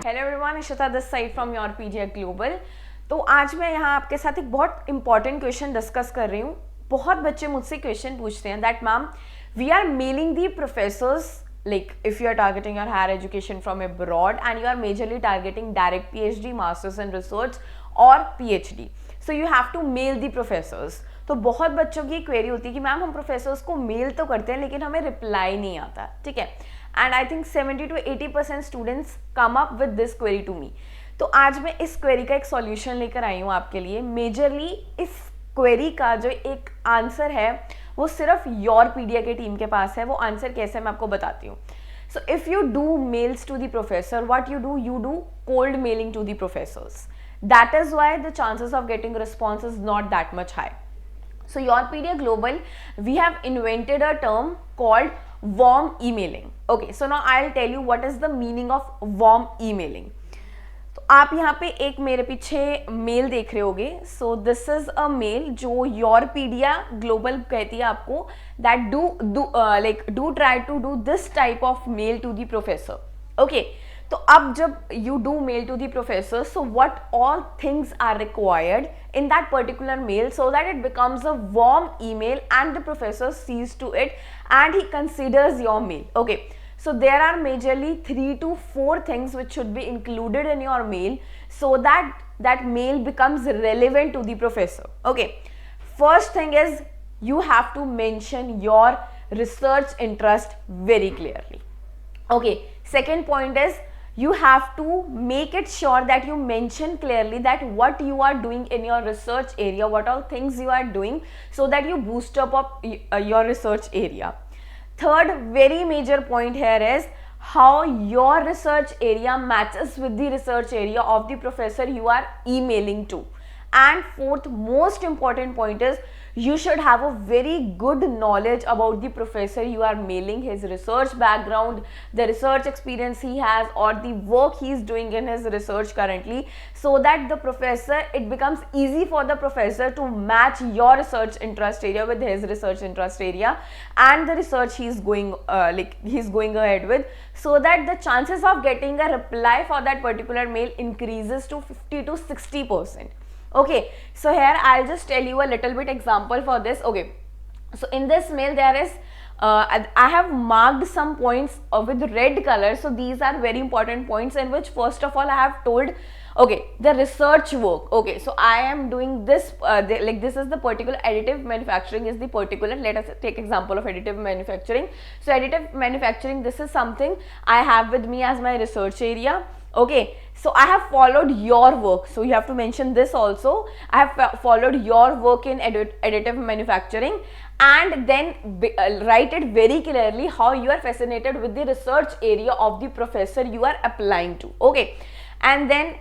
Hello everyone, Ishita this side from your पीजीएक global. तो आज मैं यहाँ आपके साथ एक बहुत इंपॉर्टेंट क्वेश्चन डिस्कस कर रही हूँ। बहुत बच्चे मुझसे क्वेश्चन पूछते हैं that ma'am we are mailing the professors like if you are targeting your higher education from abroad and you are majorly targeting direct PhD, masters in research or PhD, so you have to mail the professors। तो बहुत बच्चों की query होती है कि ma'am हम professors को mail तो करते हैं लेकिन हमें रिप्लाई नहीं आता, ठीक है। And I think 70 to 80% students come up with this query to me. तो आज मैं इस क्वेरी का एक सॉल्यूशन लेकर आई हूँ आपके लिए। मेजरली इस क्वेरी का जो एक आंसर है वो सिर्फ योर पीडिया के टीम के पास है। वो आंसर कैसे मैं आपको बताती हूँ। So if you do mails to the professor, what you do cold mailing to the professors. That is why the chances of getting response is not that much high. So YourPedia Global, we have invented a term called warm emailing. Okay, so now I'll tell you what is the meaning of warm emailing. तो आप यहाँ पे एक मेरे पीछे mail देख रहे होगे। So this is a mail जो YourPedia Global कहती है आपको that do try to do this type of mail to the professor. Okay. तो अब जब you do mail to the professor, so what all things are required in that particular mail so that it becomes a warm email and the professor sees to it and he considers your mail. Okay, so there are majorly 3 to 4 things which should be included in your mail so that that mail becomes relevant to the professor. Okay, first thing is you have to mention your research interest very clearly. Okay, second point is you have to make it sure that you mention clearly that what you are doing in your research area, what all things you are doing, so that you boost up your research area. Third very major point here is how your research area matches with the research area of the professor you are emailing to. And fourth most important point is you should have a very good knowledge about the professor you are mailing, his research background, the research experience he has, or the work he is doing in his research currently, so that the professor, it becomes easy for the professor to match your research interest area with his research interest area and the research he's going ahead with, so that the chances of getting a reply for that particular mail increases to 50 to 60%. Okay, so here I'll just tell you a little bit example for this. Okay, so in this mail there is I have marked some points with red color. So these are very important points in which first of all I have told, okay, the research work. Okay, so I am doing this this is the particular additive manufacturing is the particular, let us take example of additive manufacturing. So additive manufacturing, this is something I have with me as my research area. Okay, so I have followed your work, so you have to mention this also. I have followed your work in additive manufacturing, and then write it very clearly how you are fascinated with the research area of the professor you are applying to. Okay, and then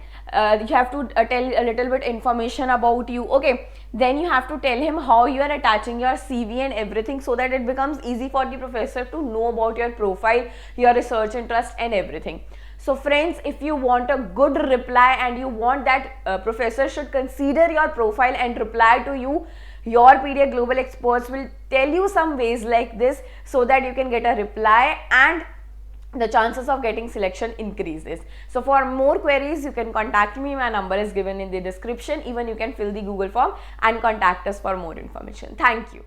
you have to tell a little bit information about you. Okay, then you have to tell him how you are attaching your CV and everything so that it becomes easy for the professor to know about your profile, your research interest and everything. So friends, if you want a good reply and you want that professor should consider your profile and reply to you, YourPedia Global experts will tell you some ways like this so that you can get a reply and the chances of getting selection increases. So for more queries you can contact me. My number is given in the description. Even you can fill the Google form and contact us for more information. Thank you.